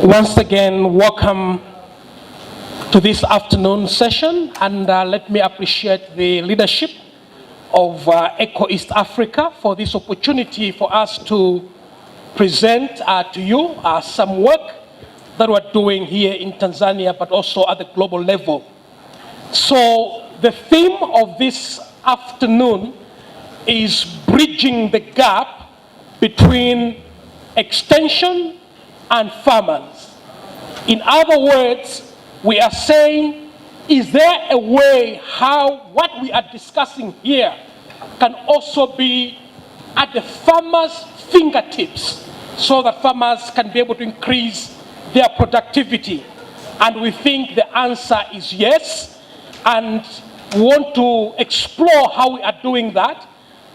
Once again, welcome to this afternoon session, and let me appreciate the leadership of ECHO East Africa for this opportunity for us to present to you some work that we're doing here in Tanzania, but also at the global level. So the theme of this afternoon is bridging the gap between extension and farmers. In other words, we are saying, is there a way how what we are discussing here can also be at the farmers' fingertips so that farmers can be able to increase their productivity? And we think the answer is yes, and we want to explore how we are doing that.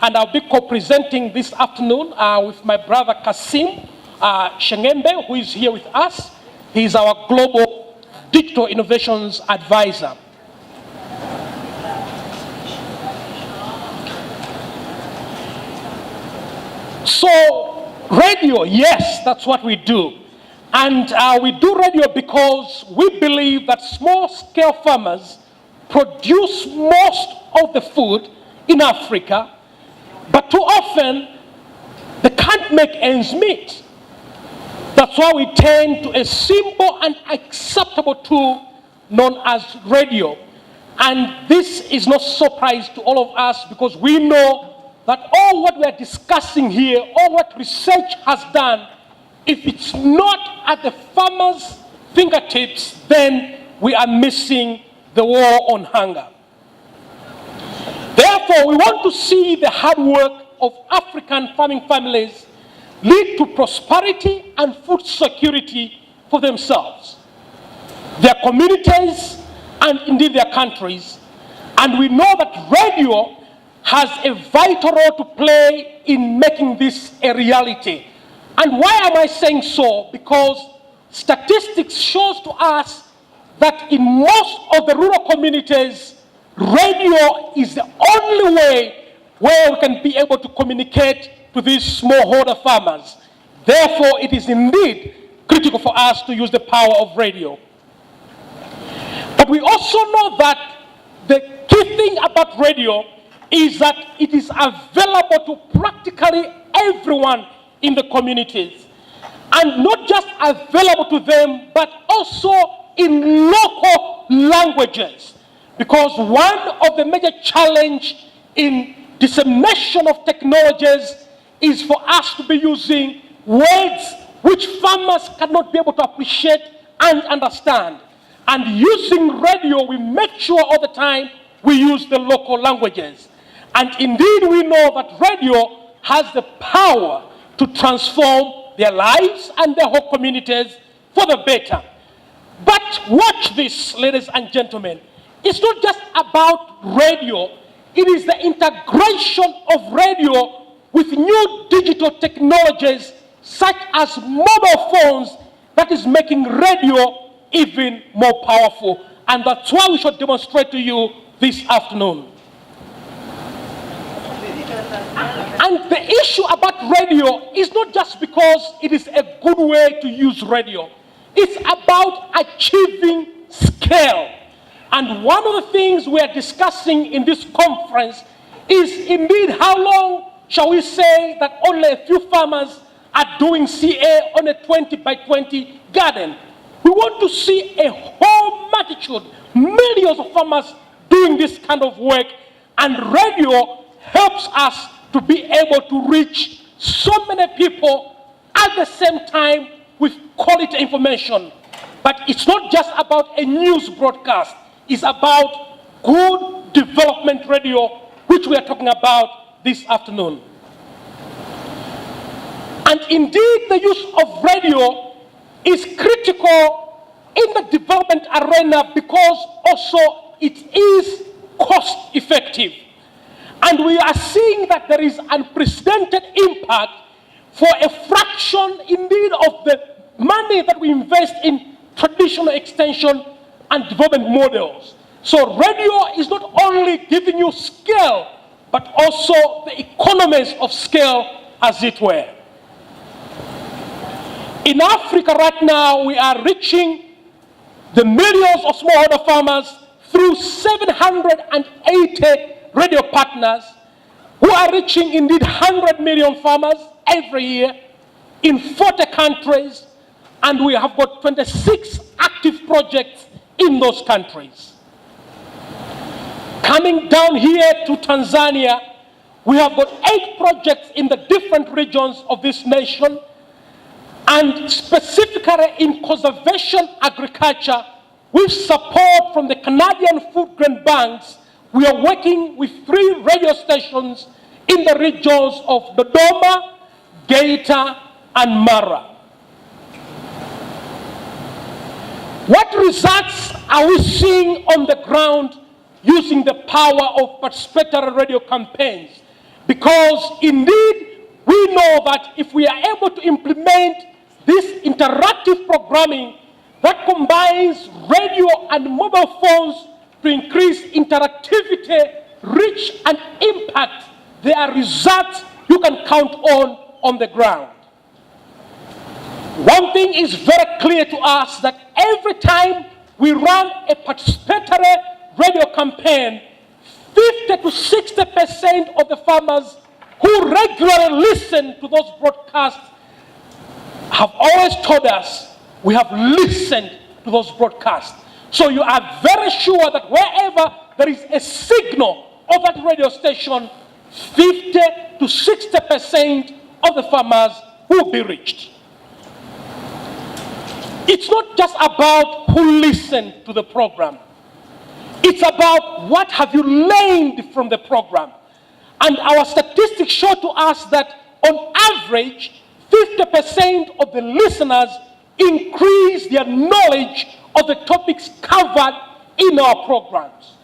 And I'll be co-presenting this afternoon with my brother Kasim Shengembe, who is here with us. He's our Global Digital Innovations Advisor. So, radio, yes, that's what we do. And we do radio because we believe that small-scale farmers produce most of the food in Africa, but too often they can't make ends meet. That's why we turn to a simple and acceptable tool known as radio. And this is no surprise to all of us because we know that all what we are discussing here, all what research has done, if it's not at the farmers' fingertips, then we are missing the war on hunger. Therefore, we want to see the hard work of African farming families lead to prosperity and food security for themselves, their communities, and indeed their countries. And we know that radio has a vital role to play in making this a reality. And why am I saying so? Because statistics shows to us that in most of the rural communities, radio is the only way where we can be able to communicate to these smallholder farmers. Therefore, it is indeed critical for us to use the power of radio. But we also know that the key thing about radio is that it is available to practically everyone in the communities. And not just available to them, but also in local languages. Because one of the major challenges in dissemination of technologies is for us to be using words which farmers cannot be able to appreciate and understand. And using radio, we make sure all the time we use the local languages. And indeed, we know that radio has the power to transform their lives and their whole communities for the better. But watch this, ladies and gentlemen. It's not just about radio. It is the integration of radio with new digital technologies such as mobile phones that is making radio even more powerful. And that's why we should demonstrate to you this afternoon. And the issue about radio is not just because it is a good way to use radio. It's about achieving scale. And one of the things we are discussing in this conference is indeed how long shall we say that only a few farmers are doing CA on a 20 by 20 garden. We want to see a whole multitude, millions of farmers doing this kind of work, and radio helps us to be able to reach so many people at the same time with quality information. But it's not just about a news broadcast. It's about good development radio, which we are talking about this afternoon. And indeed, the use of radio is critical in the development arena because also it is cost effective. And we are seeing that there is unprecedented impact for a fraction indeed of the money that we invest in traditional extension and development models. So radio is not only giving you scale, but also the economies of scale, as it were. In Africa right now, we are reaching the millions of smallholder farmers through 780 radio partners who are reaching indeed 100 million farmers every year in 40 countries, and we have got 26 active projects in those countries. Coming down here to Tanzania, we have got 8 projects in the different regions of this nation, and specifically in conservation agriculture, with support from the Canadian Food Grain Banks, we are working with 3 radio stations in the regions of Dodoma, Geita, and Mara. What results are we seeing on the ground using the power of participatory radio campaigns? Because indeed, we know that if we are able to implement this interactive programming that combines radio and mobile phones to increase interactivity, reach, and impact, there are results you can count on the ground. One thing is very clear to us, that every time we run a participatory radio campaign, 50 to 60% of the farmers who regularly listen to those broadcasts have always told us, we have listened to those broadcasts. So you are very sure that wherever there is a signal of that radio station, 50 to 60% of the farmers will be reached. It's not just about who listened to the program. It's about what have you learned from the program. And our statistics show to us that on average, 50% of the listeners increase their knowledge of the topics covered in our programs.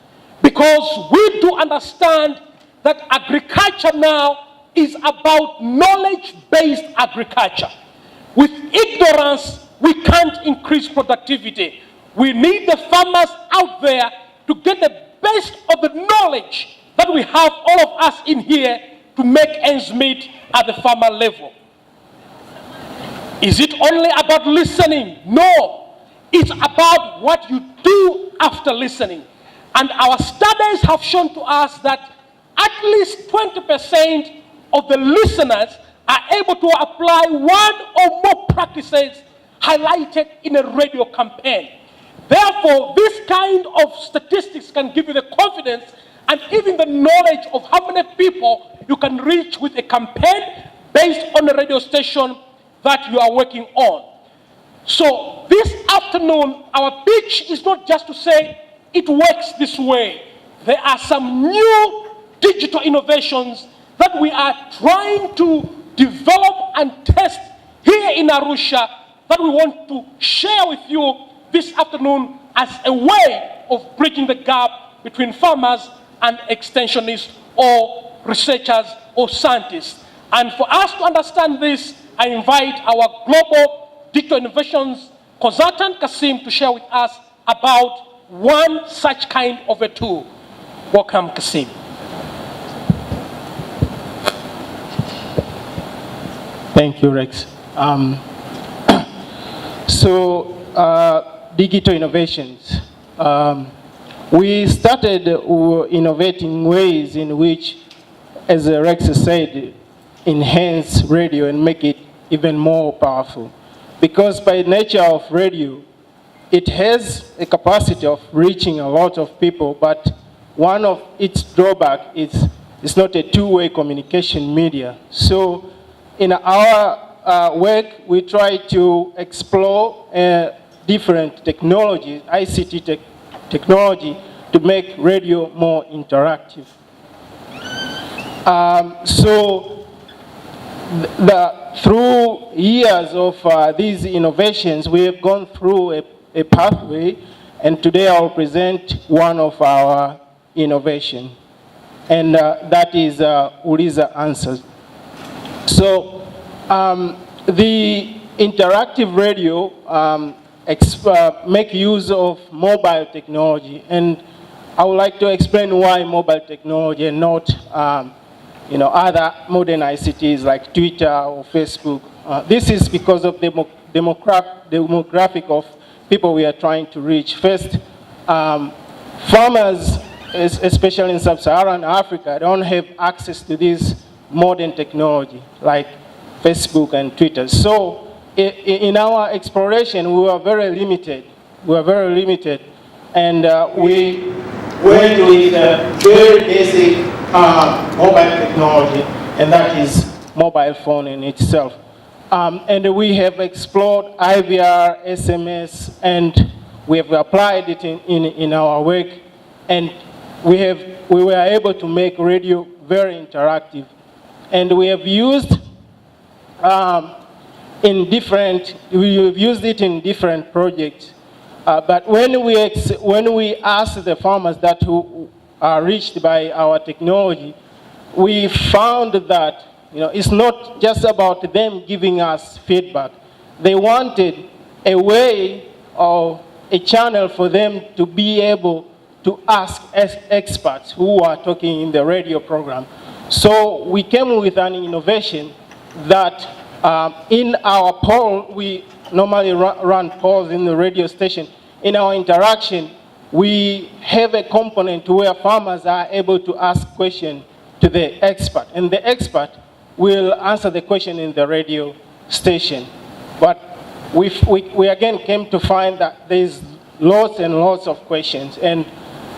Because we do understand that agriculture now is about knowledge-based agriculture. With ignorance, we can't increase productivity. We need the farmers out there to get the best of the knowledge that we have, all of us in here, to make ends meet at the farmer level. Is it only about listening? No. It's about what you do after listening. And our studies have shown to us that at least 20% of the listeners are able to apply one or more practices highlighted in a radio campaign. Therefore, this kind of statistics can give you the confidence and even the knowledge of how many people you can reach with a campaign based on the radio station that you are working on. So this afternoon, our pitch is not just to say it works this way. There are some new digital innovations that we are trying to develop and test here in Arusha that we want to share with you this afternoon as a way of bridging the gap between farmers and extensionists or researchers or scientists. And for us to understand this, I invite our global digital innovations consultant, Kasim, to share with us about one such kind of a tool. Welcome, Kasim. Thank you, Rex. Digital innovations. We started innovating ways in which, as Rex said, enhance radio and make it even more powerful. Because by nature of radio, it has a capacity of reaching a lot of people, but one of its drawbacks is it's not a two-way communication media. So in our work, we try to explore different technologies, ICT technology, to make radio more interactive. Through years of these innovations, we have gone through a pathway, and today I'll present one of our innovations, and that is Uliza Answers. So the interactive radio make use of mobile technology, and I would like to explain why mobile technology and not other modern ICTs like Twitter or Facebook. This is because of the demographic of people we are trying to reach. First, farmers, especially in sub-Saharan Africa, don't have access to this modern technology like Facebook and Twitter. So in our exploration, we were very limited. And we went with very basic mobile technology, and that is mobile phone in itself. And we have explored IVR, SMS, and we have applied it in our work, and we were able to make radio very interactive. And we have used it in different projects. But when we asked the farmers who are reached by our technology, we found that it's not just about them giving us feedback. They wanted a way or a channel for them to be able to ask experts who are talking in the radio program. So we came with an innovation that in our poll, we normally run polls in the radio station. In our interaction, we have a component where farmers are able to ask questions to the expert, and the expert will answer the question in the radio station. But we again came to find that there's lots and lots of questions, and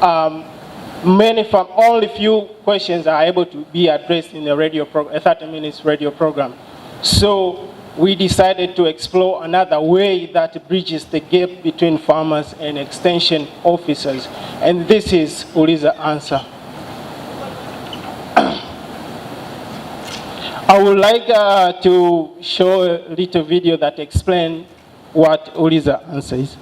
only few questions are able to be addressed in a 30 minutes radio program. So we decided to explore another way that bridges the gap between farmers and extension officers. And this is Uliza's answer. I would like to show a little video that explains what Uliza's answer is.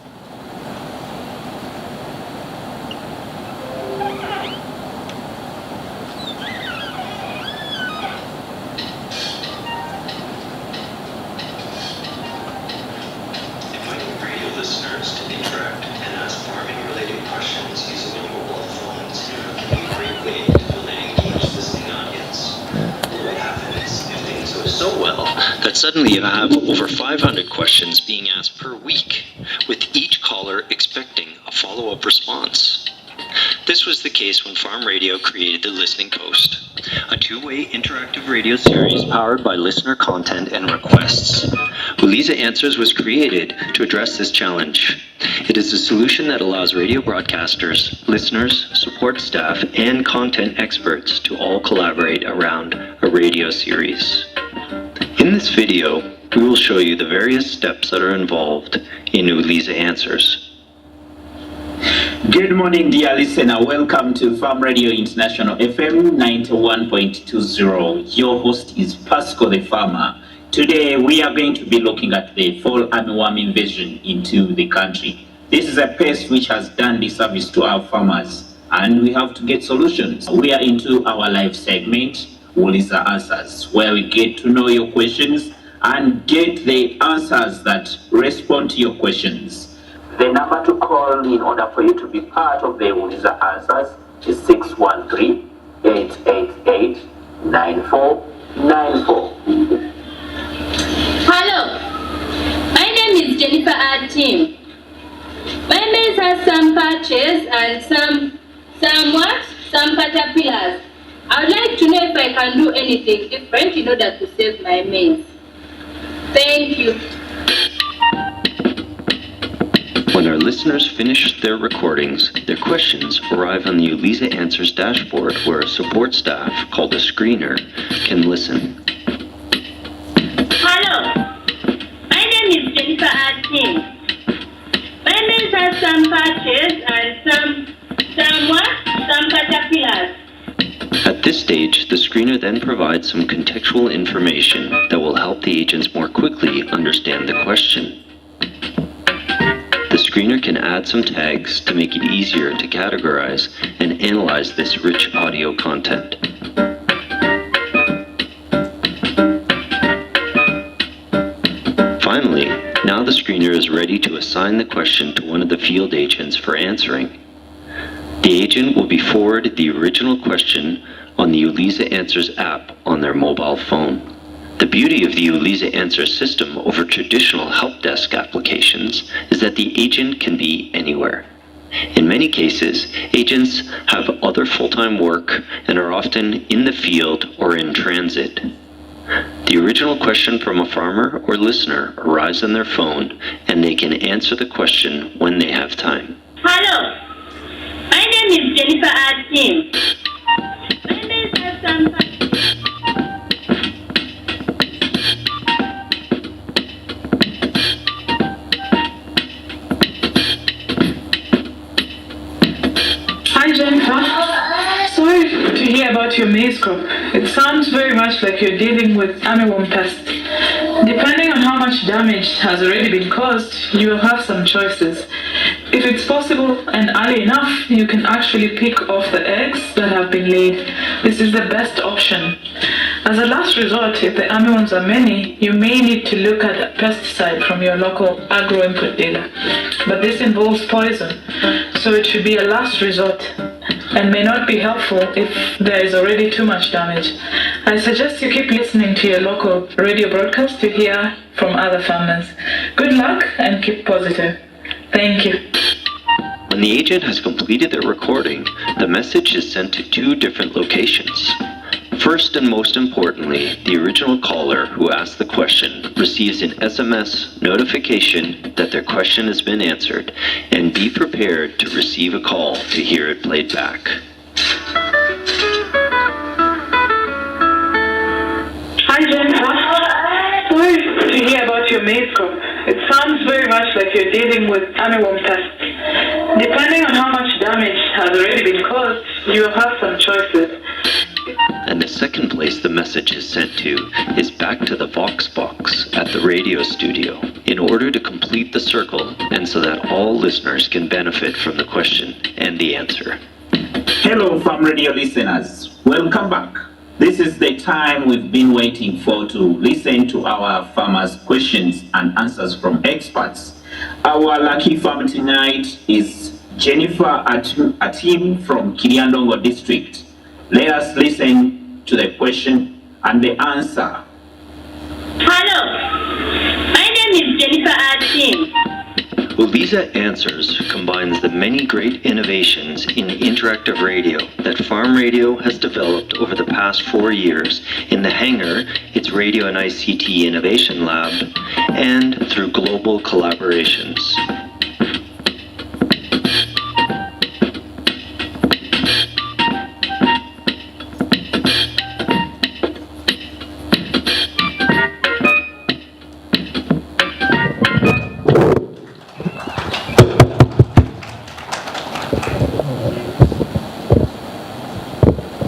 Suddenly you have over 500 questions being asked per week, with each caller expecting a follow-up response. This was the case when Farm Radio created the Listening Post, a two-way interactive radio series powered by listener content and requests. Uliza Answers was created to address this challenge. It is a solution that allows radio broadcasters, listeners, support staff, and content experts to all collaborate around a radio series. In this video, we will show you the various steps that are involved in Uliza Answers. Good morning, dear listener. Welcome to Farm Radio International FM 91.20. Your host is Pascal the Farmer. Today, we are going to be looking at the fall armyworm invasion into the country. This is a pest which has done disservice to our farmers, and we have to get solutions. We are into our live segment, Uliza Answers, where we get to know your questions and get the answers that respond to your questions. The number to call in order for you to be part of the Uliza Answers is 613-888-9494. Hello, my name is Jennifer Atim. My maize has some patches and some caterpillars. I would like to know if I can do anything different in order to save my maize. Thank you. When our listeners finish their recordings, their questions arrive on the Uliza Answers dashboard, where a support staff, called a screener, can listen. Hello, my name is Jennifer Atim. My maize has some patches and some caterpillars. At this stage, the screener then provides some contextual information that will help the agents more quickly understand the question. The screener can add some tags to make it easier to categorize and analyze this rich audio content. Finally, now the screener is ready to assign the question to one of the field agents for answering. The agent will be forwarded the original question on the Uliza Answers app on their mobile phone. The beauty of the Uliza answer system over traditional help desk applications is that the agent can be anywhere. In many cases, agents have other full-time work and are often in the field or in transit. The original question from a farmer or listener arrives on their phone, and they can answer the question when they have time. Hello, my name is Jennifer Tim. My name is some. Hi Jennifer, sorry to hear about your maize crop. It sounds very much like you're dealing with armyworm pest. Depending on how much damage has already been caused, you will have some choices. If it's possible and early enough, you can actually pick off the eggs that have been laid. This is the best option. As a last resort, if the armyworms are many, you may need to look at a pesticide from your local agro-input dealer. But this involves poison, so it should be a last resort and may not be helpful if there is already too much damage. I suggest you keep listening to your local radio broadcast to hear from other farmers. Good luck and keep positive. Thank you. When the agent has completed their recording, the message is sent to 2 different locations. First and most importantly, the original caller who asked the question receives an SMS notification that their question has been answered, and be prepared to receive a call to hear it played back. Hi Jennifer, sorry to hear about your maize crop. It sounds very much like you're dealing with armyworm pest. Depending on how much damage has already been caused, you will have some choices. And the second place the message is sent to is back to the Vox box at the radio studio in order to complete the circle and so that all listeners can benefit from the question and the answer. Hello, Farm Radio listeners. Welcome back. This is the time we've been waiting for to listen to our farmers' questions and answers from experts. Our lucky farmer tonight is Jennifer Atim from Kiliandongo district. Let us listen to the question and the answer. Hello, my name is Jennifer Tim. Uliza Answers combines the many great innovations in interactive radio that Farm Radio has developed over the past 4 years in the hangar, its Radio and ICT Innovation Lab, and through global collaborations.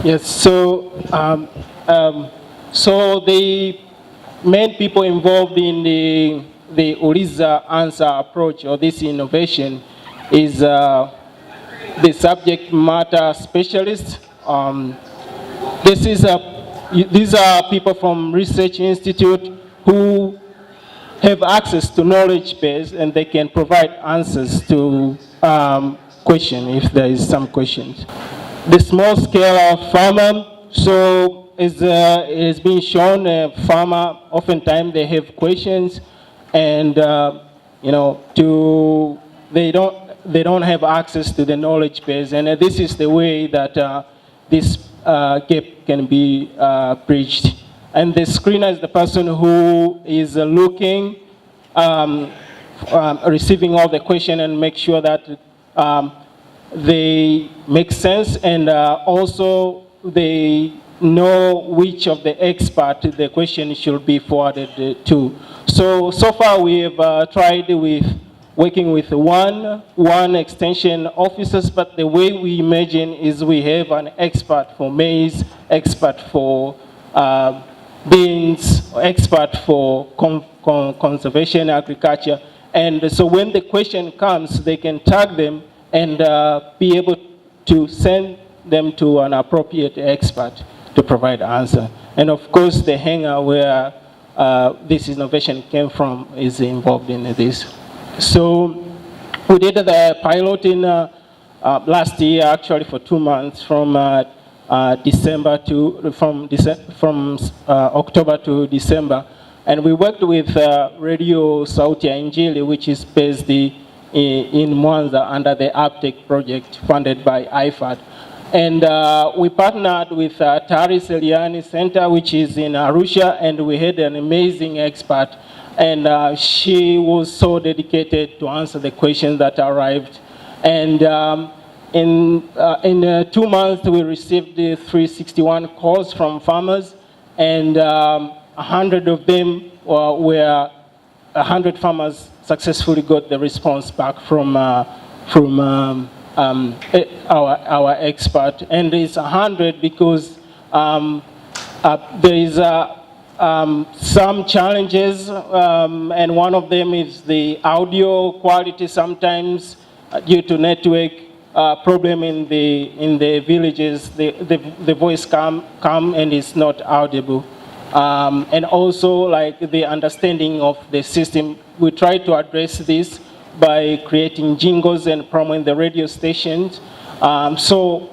Yes, so the main people involved in the Uliza answer approach or this innovation is the subject matter specialists. These are people from research institute who have access to knowledge base and they can provide answers to questions if there is some questions. The small scale farmer, so it has been shown, farmer oftentimes they have questions, and they don't have access to the knowledge base, and this is the way that this gap can be bridged. And the screener is the person who is looking, receiving all the question and make sure that they make sense, and also they know which of the expert the question should be forwarded to. So far we have tried with working with one extension officers, but the way we imagine is we have an expert for maize, expert for beans, expert for conservation agriculture, and so when the question comes, they can tag them and be able to send them to an appropriate expert to provide answer. And of course, the hangar where this innovation came from is involved in this. So we did the pilot in last year, actually for 2 months, from October to December. And we worked with Radio Sauti ya Injili, which is based in Mwanza under the Uptake project funded by IFRRI. And we partnered with Tari Seliani Center, which is in Arusha, and we had an amazing expert. And she was so dedicated to answer the questions that arrived. And in 2 months, we received 361 calls from farmers, and 100 of them were 100 farmers successfully got the response back from our expert. And it's 100 because there is some challenges, and one of them is the audio quality. Sometimes due to network problem in the villages, the voice come and it's not audible. And also like the understanding of the system. We try to address this by creating jingles and promoting the radio stations. So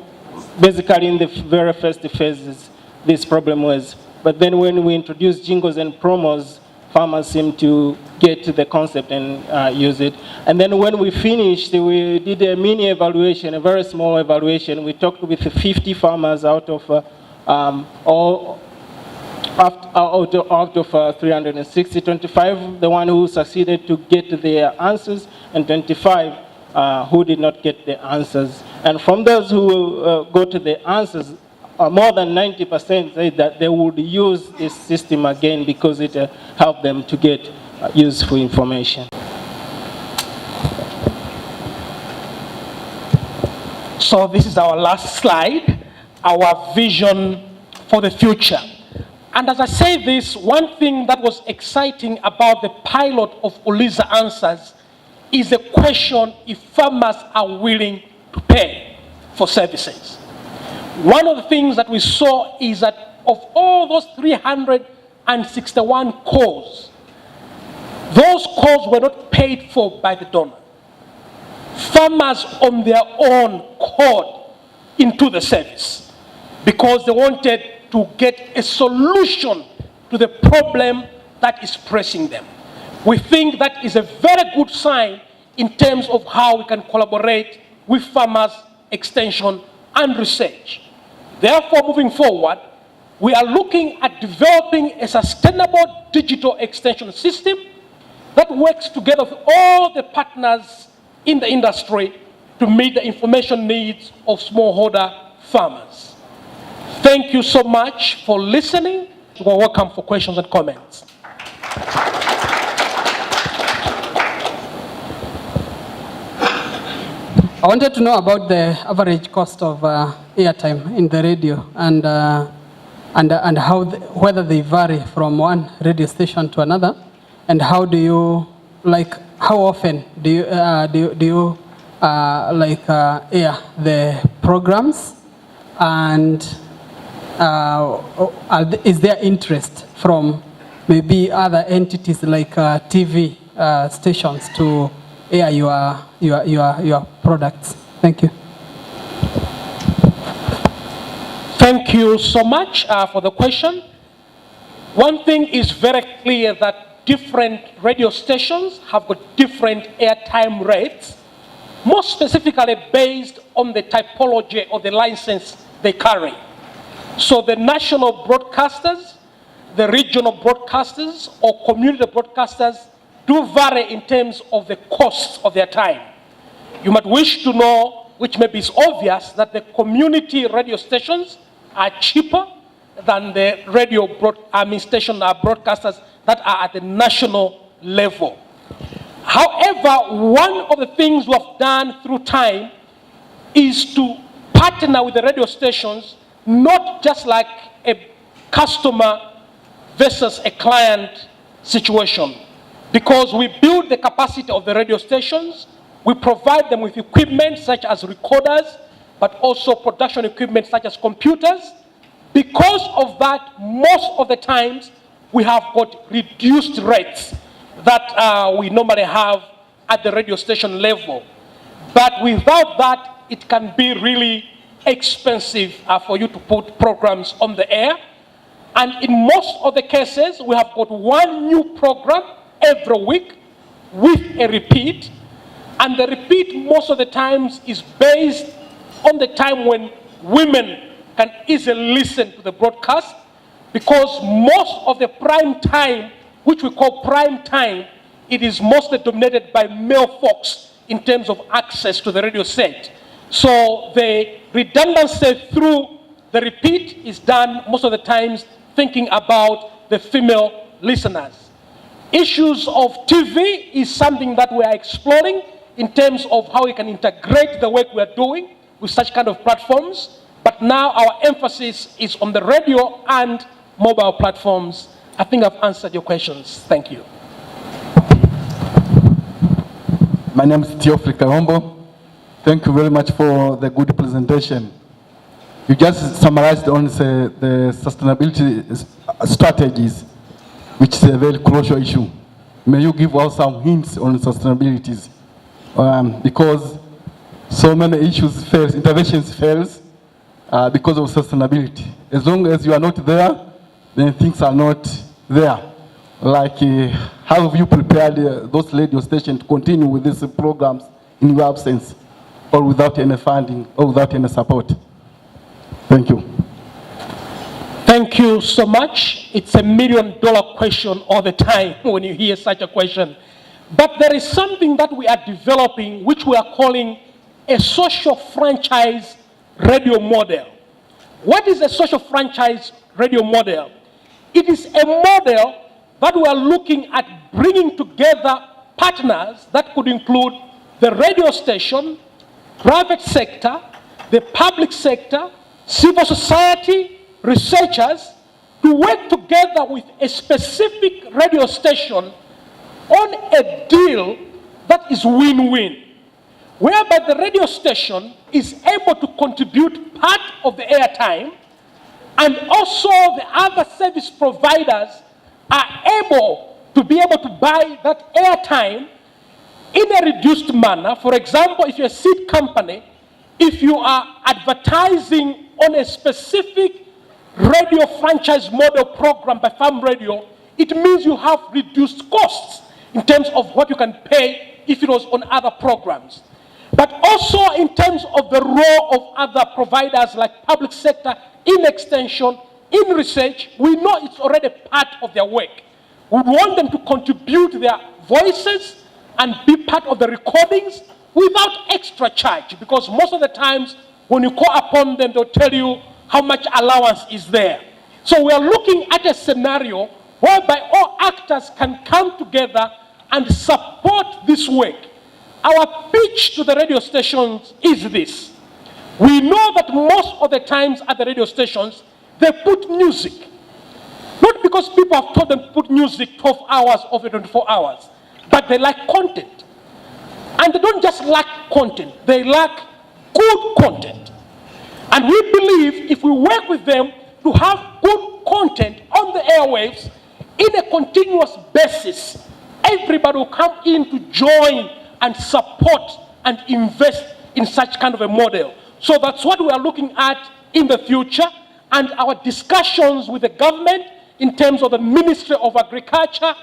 basically in the very first phases, this problem was, but then when we introduced jingles and promos, farmers seem to get the concept and use it. And then when we finished, we did a mini evaluation, a very small evaluation. We talked with 50 farmers out of 360, 25, the one who succeeded to get their answers, and 25 who did not get the answers. And from those who got the answers, more than 90% say that they would use this system again because it helped them to get useful information. So this is our last slide, our vision for the future. And as I say this, one thing that was exciting about the pilot of Uliza Answers is the question if farmers are willing to pay for services. One of the things that we saw is that of all those 361 calls, those calls were not paid for by the donor. Farmers on their own called into the service because they wanted to get a solution to the problem that is pressing them. We think that is a very good sign in terms of how we can collaborate with farmers, extension, and research. Therefore, moving forward, we are looking at developing a sustainable digital extension system that works together with all the partners in the industry to meet the information needs of smallholder farmers. Thank you so much for listening. You are welcome for questions and comments. I wanted to know about the average cost of airtime in the radio and how whether they vary from one radio station to another, and how do you how often do you air the programs, and is there interest from maybe other entities like TV stations to air your products? Thank you. Thank you so much for the question. One thing is very clear, that different radio stations have got different airtime rates, more specifically based on the typology of the license they carry. So the national broadcasters, the regional broadcasters, or community broadcasters do vary in terms of the costs of their time. You might wish to know, which maybe is obvious, that the community radio stations are cheaper than the radio broadcasters that are at the national level. However, one of the things we have done through time is to partner with the radio stations, not just like a customer versus a client situation, because we build the capacity of the radio stations, we provide them with equipment such as recorders, but also production equipment such as computers. Because of that, most of the times we have got reduced rates that we normally have at the radio station level. But without that, it can be really expensive for you to put programs on the air. And in most of the cases, we have got one new program every week with a repeat. And the repeat most of the times is based on the time when women can easily listen to the broadcast, because most of the prime time, which we call prime time, it is mostly dominated by male folks in terms of access to the radio set. So the redundancy through the repeat is done most of the times thinking about the female listeners. Issues of TV is something that we are exploring in terms of how we can integrate the work we are doing with such kind of platforms. But now our emphasis is on the radio and mobile platforms. I think I've answered your questions. Thank you. My name is Teofil Kahombo. Thank you very much for the good presentation. You just summarized on the sustainability strategies, which is a very crucial issue. May you give us some hints on sustainabilities? Because so many issues fail, interventions fails because of sustainability. As long as you are not there, then things are not there. Like, how have you prepared those radio stations to continue with these programs in your absence, or without any funding, or without any support? Thank you. Thank you so much. It's $1 million question all the time when you hear such a question. But there is something that we are developing, which we are calling a social franchise radio model. What is a social franchise radio model? It is a model that we are looking at bringing together partners that could include the radio station, private sector, the public sector, civil society, researchers, to work together with a specific radio station on a deal that is win-win, whereby the radio station is able to contribute part of the airtime, and also the other service providers are able to buy that airtime in a reduced manner. For example, if you're a seed company, if you are advertising on a specific radio franchise model program by Farm Radio, it means you have reduced costs in terms of what you can pay if it was on other programs. But also in terms of the role of other providers like public sector, in extension, in research, we know it's already part of their work. We want them to contribute their voices and be part of the recordings without extra charge, because most of the times when you call upon them, they'll tell you how much allowance is there. So we are looking at a scenario whereby all actors can come together and support this work. Our pitch to the radio stations is this. We know that most of the times at the radio stations, they put music. Not because people have told them to put music 12 hours over 24 hours, but they like content. And they don't just lack content, they lack good content. And we believe if we work with them to have good content on the airwaves in a continuous basis, everybody will come in to join and support and invest in such kind of a model. So that's what we are looking at in the future, and our discussions with the government in terms of the Ministry of Agriculture,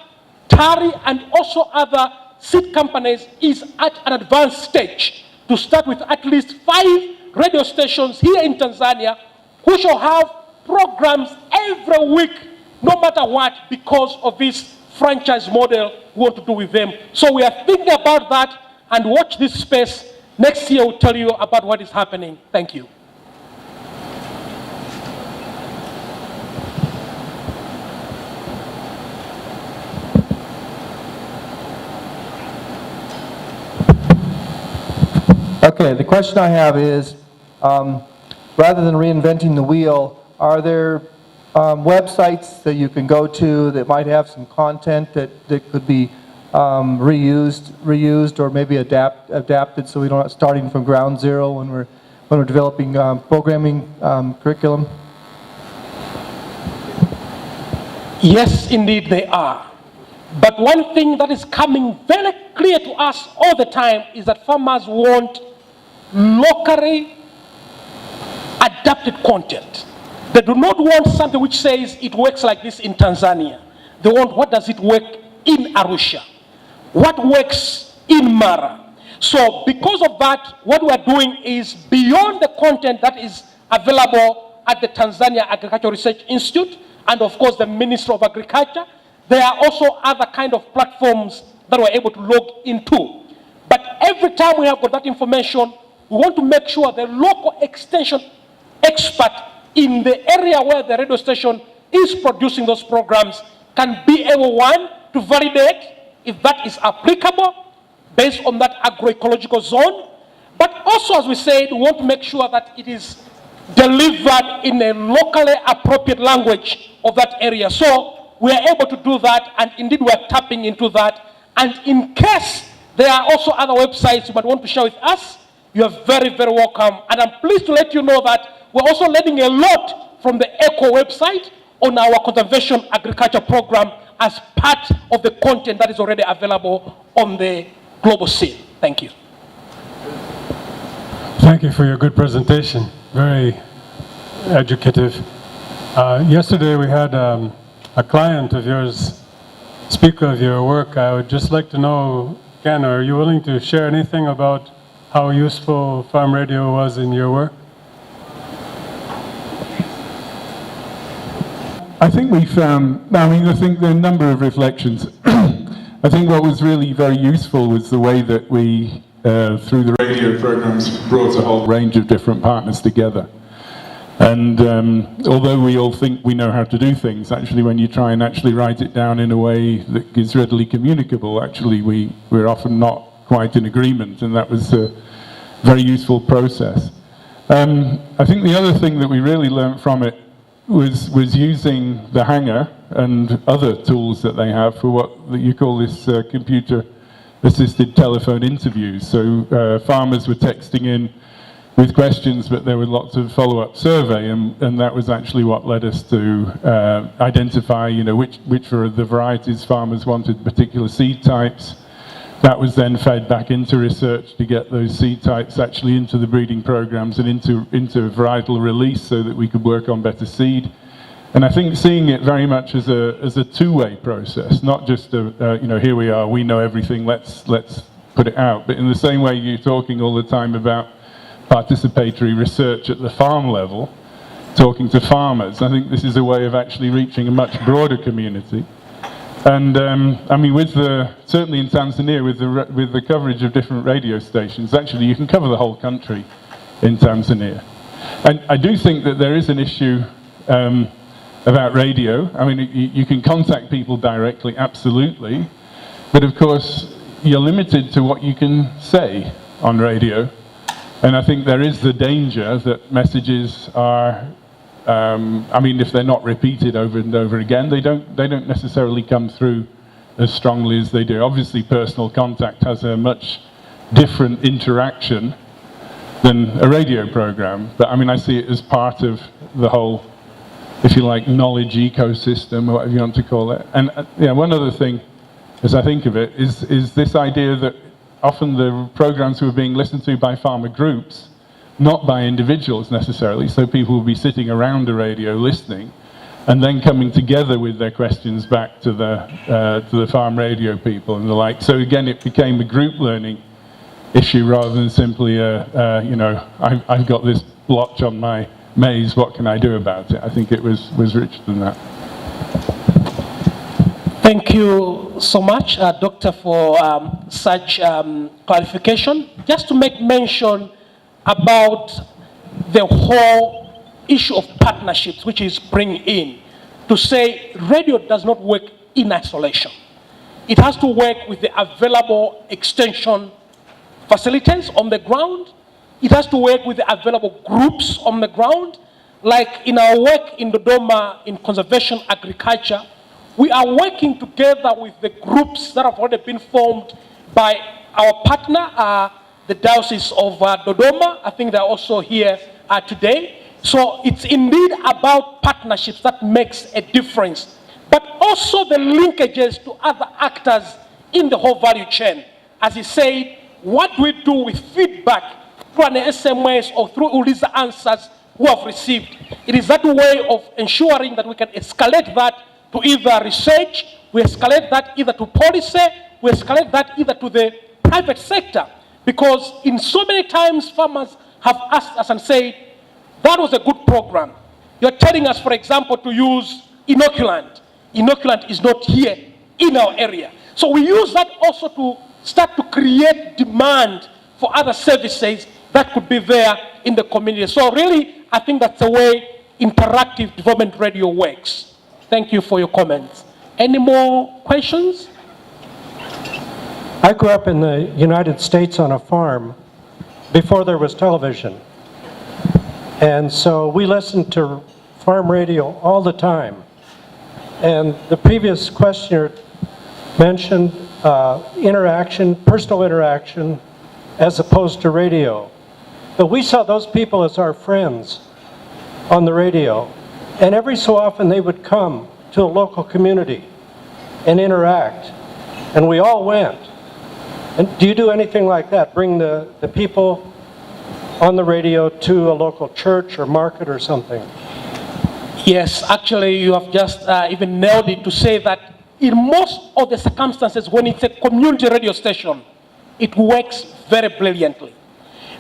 TARI, and also other seed companies is at an advanced stage to start with at least 5 radio stations here in Tanzania who shall have programs every week, no matter what, because of this franchise model we want to do with them. So we are thinking about that, and watch this space. Next year we'll tell you about what is happening. Thank you. Okay, the question I have is, rather than reinventing the wheel, are there websites that you can go to that might have some content that could be reused or maybe adapted, so we don't starting from ground zero when we're developing programming curriculum? Yes, indeed they are. But one thing that is coming very clear to us all the time is that farmers want locally adapted content. They do not want something which says it works like this in Tanzania. They want what does it work in Arusha? What works in Mara? So because of that, what we are doing is beyond the content that is available at the Tanzania Agricultural Research Institute and of course the Ministry of Agriculture, there are also other kind of platforms that we're able to log into. But every time we have got that information, we want to make sure the local extension expert in the area where the radio station is producing those programs can be able, one, to validate if that is applicable based on that agroecological zone. But also, as we said, we want to make sure that it is delivered in a locally appropriate language of that area. So we are able to do that, and indeed we are tapping into that. And in case there are also other websites you might want to share with us, you are very, very welcome. And I'm pleased to let you know that we're also learning a lot from the ECHO website on our conservation agriculture program as part of the content that is already available on the global scene. Thank you. Thank you for your good presentation. Very educative. Yesterday we had a client of yours speak of your work. I would just like to know, Ken, are you willing to share anything about how useful farm radio was in your work? I think we found, I think there are a number of reflections. I think what was really very useful was the way that we, through the radio programs, brought a whole range of different partners together. And although we all think we know how to do things, actually when you try and actually write it down in a way that is readily communicable, actually we're often not quite in agreement, and that was a very useful process. I think the other thing that we really learned from it was using the hangar and other tools that they have for what you call this computer-assisted telephone interviews. So farmers were texting in with questions, but there were lots of follow-up survey, and that was actually what led us to identify, which were the varieties farmers wanted, particular seed types. That was then fed back into research to get those seed types actually into the breeding programs and into varietal release so that we could work on better seed. And I think seeing it very much as a two-way process, not just here we are, we know everything, let's put it out. But in the same way you're talking all the time about participatory research at the farm level, talking to farmers, I think this is a way of actually reaching a much broader community. And certainly in Tanzania, with the coverage of different radio stations, actually you can cover the whole country in Tanzania. And I do think that there is an issue about radio. I mean, you can contact people directly, absolutely, but of course you're limited to what you can say on radio. And I think there is the danger that messages are, if they're not repeated over and over again, they don't necessarily come through as strongly as they do. Obviously, personal contact has a much different interaction than a radio program, but I see it as part of the whole, if you like, knowledge ecosystem, or whatever you want to call it. And one other thing, as I think of it, is this idea that often the programs were being listened to by farmer groups, not by individuals necessarily, so people will be sitting around the radio listening and then coming together with their questions back to the farm radio people and the like. So again, it became a group learning issue rather than simply I've got this blotch on my maize, what can I do about it? I think it was richer than that. Thank you so much, Doctor, for such clarification. Just to make mention about the whole issue of partnerships, which is bringing in, to say radio does not work in isolation. It has to work with the available extension facilities on the ground. It has to work with the available groups on the ground. Like in our work in Dodoma in conservation agriculture, we are working together with the groups that have already been formed by our partner, the Diocese of Dodoma. I think they're also here today. So it's indeed about partnerships that makes a difference, but also the linkages to other actors in the whole value chain. As he said, what we do with feedback through an SMS or through Uliza answers, who have received. It is that way of ensuring that we can escalate that to either research, we escalate that either to policy, we escalate that either to the private sector. Because in so many times farmers have asked us and said, that was a good program. You're telling us, for example, to use inoculant. Inoculant is not here in our area. So we use that also to start to create demand for other services that could be there in the community. So really, I think that's the way interactive development radio works. Thank you for your comments. Any more questions? I grew up in the United States on a farm before there was television. And so we listened to farm radio all the time. And the previous questioner mentioned interaction, personal interaction, as opposed to radio. But we saw those people as our friends on the radio. And every so often they would come to a local community and interact. And we all went. And do you do anything like that? Bring the people on the radio to a local church or market or something? Yes, actually you have just even nailed it to say that in most of the circumstances when it's a community radio station, it works very brilliantly.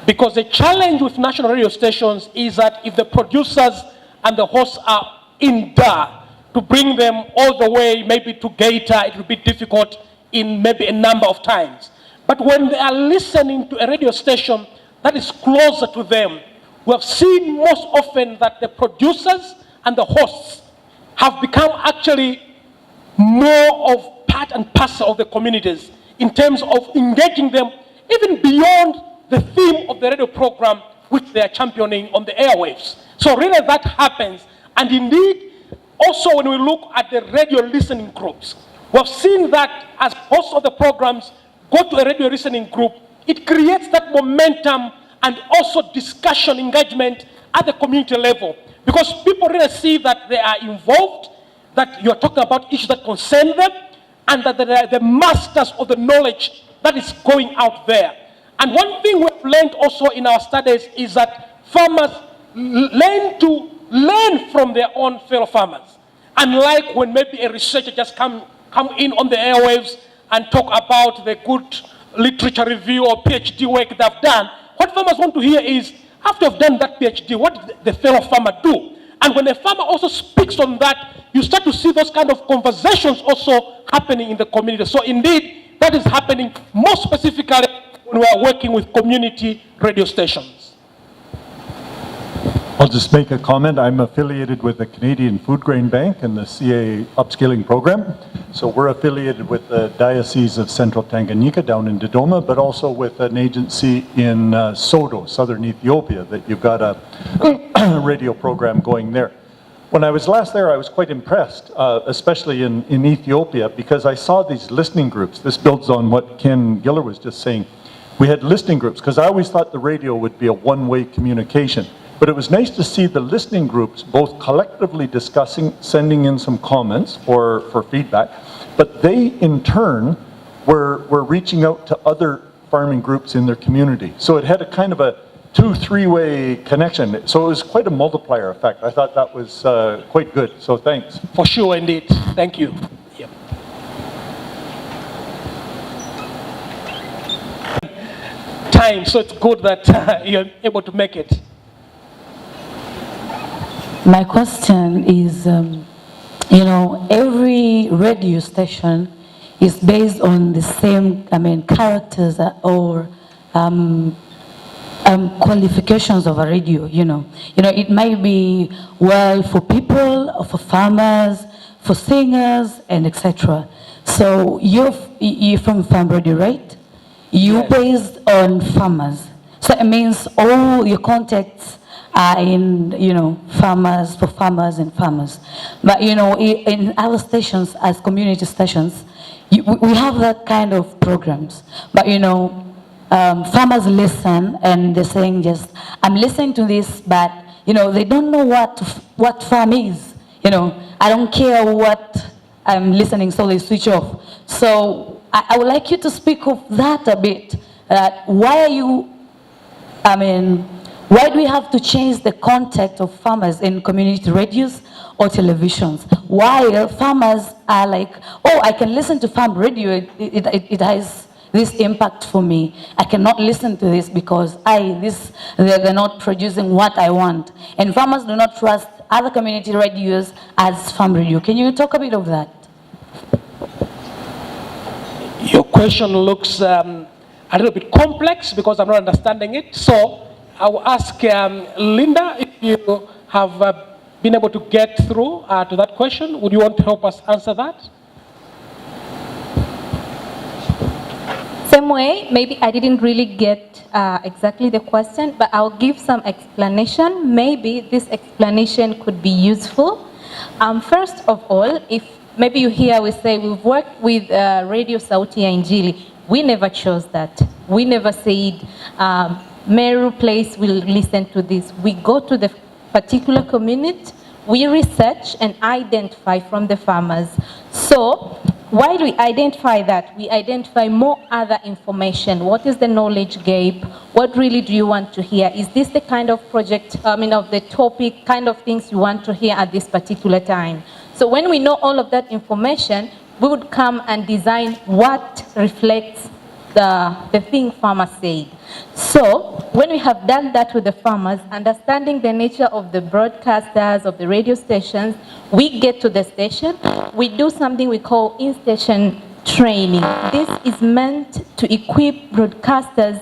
Because the challenge with national radio stations is that if the producers and the hosts are in Dar, to bring them all the way maybe to Gaeta, it will be difficult in maybe a number of times. But when they are listening to a radio station that is closer to them, we have seen most often that the producers and the hosts have become actually more of part and parcel of the communities in terms of engaging them even beyond the theme of the radio program which they are championing on the airwaves. So really that happens. And indeed, also when we look at the radio listening groups, we have seen that as most of the programs go to a radio listening group, it creates that momentum and also discussion engagement at the community level. Because people really see that they are involved, that you're talking about issues that concern them, and that they are the masters of the knowledge that is going out there. And one thing we've learned also in our studies is that farmers learn from their own fellow farmers. Unlike when maybe a researcher just come in on the airwaves and talk about the good literature review or PhD work they've done, what farmers want to hear is, after you've done that PhD, what did the fellow farmer do? And when the farmer also speaks on that, you start to see those kind of conversations also happening in the community. So indeed, that is happening more specifically when we are working with community radio stations. I'll just make a comment. I'm affiliated with the Canadian Food Grain Bank and the CA Upskilling Program. So we're affiliated with the Diocese of Central Tanganyika down in Dodoma, but also with an agency in Sodo, southern Ethiopia, that you've got a radio program going there. When I was last there, I was quite impressed, especially in Ethiopia, because I saw these listening groups. This builds on what Ken Giller was just saying. We had listening groups, because I always thought the radio would be a one-way communication. But it was nice to see the listening groups both collectively discussing, sending in some comments for feedback, but they in turn were reaching out to other farming groups in their community. So it had a kind of a 2-3-way connection. So it was quite a multiplier effect. I thought that was quite good. So thanks. For sure, indeed. Thank you. Yep. Time, so it's good that you're able to make it. My question is, every radio station is based on the same, characters or qualifications of a radio, It might be well for people, or for farmers, for singers, and etc. So you're from farm radio, right? You're based on farmers. So it means all your contacts are in, farmers, for farmers and farmers. But, in our stations, as community stations, we have that kind of programs. But, farmers listen and they're saying just, I'm listening to this, but, they don't know what farm is. I don't care what I'm listening, so they switch off. So I would like you to speak of that a bit. Why are you, Why do we have to change the contact of farmers in community radios or televisions? While farmers are like, oh, I can listen to farm radio, it has this impact for me. I cannot listen to this because they're not producing what I want. And farmers do not trust other community radios as farm radio. Can you talk a bit of that? Your question looks a little bit complex because I'm not understanding it. So I will ask Linda if you have been able to get through to that question. Would you want to help us answer that? Same way, maybe I didn't really get exactly the question, but I'll give some explanation. Maybe this explanation could be useful. First of all, if maybe you hear we say we've worked with Radio Sauti ya Injili, we never chose that. We never said Meru Place will listen to this. We go to the particular community, we research and identify from the farmers. So why do we identify that? We identify more other information. What is the knowledge gap? What really do you want to hear? Is this the kind of project, of the topic, kind of things you want to hear at this particular time? So when we know all of that information, we would come and design what reflects the thing farmer said. So when we have done that with the farmers, understanding the nature of the broadcasters, of the radio stations, we get to the station, we do something we call in-station training. This is meant to equip broadcasters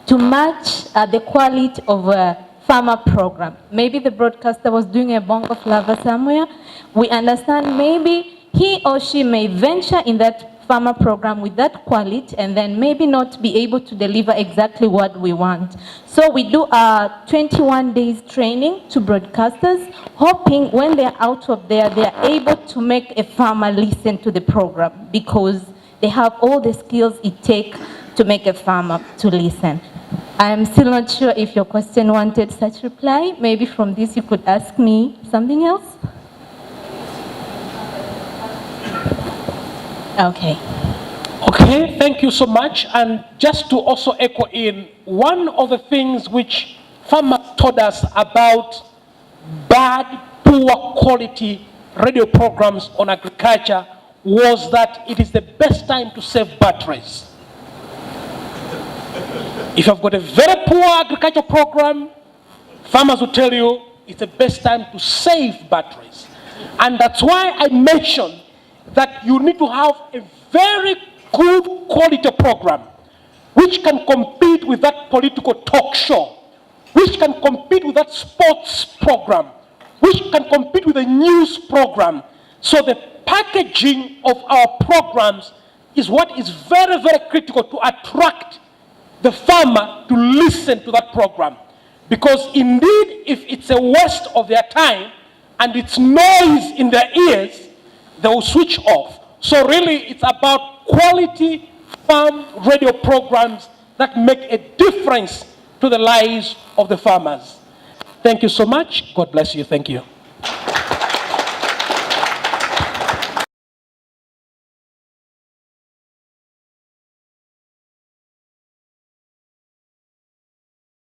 to match the quality of a farmer program. Maybe the broadcaster was doing a bongo flavor somewhere. We understand maybe he or she may venture in that farmer program with that quality and then maybe not be able to deliver exactly what we want. So we do a 21 days training to broadcasters, hoping when they're out of there, they're able to make a farmer listen to the program because they have all the skills it takes to make a farmer to listen. I'm still not sure if your question wanted such reply. Maybe from this you could ask me something else. Okay. Okay, thank you so much. And just to also echo in, one of the things which farmers told us about bad, poor quality radio programs on agriculture was that it is the best time to save batteries. If you've got a very poor agriculture program, farmers will tell you it's the best time to save batteries. And that's why I mentioned that you need to have a very good quality program which can compete with that political talk show, which can compete with that sports program, which can compete with a news program. So the packaging of our programs is what is very, very critical to attract the farmer to listen to that program. Because indeed, if it's a waste of their time and it's noise in their ears, they will switch off. So really, it's about quality farm radio programs that make a difference to the lives of the farmers. Thank you so much. God bless you. Thank you.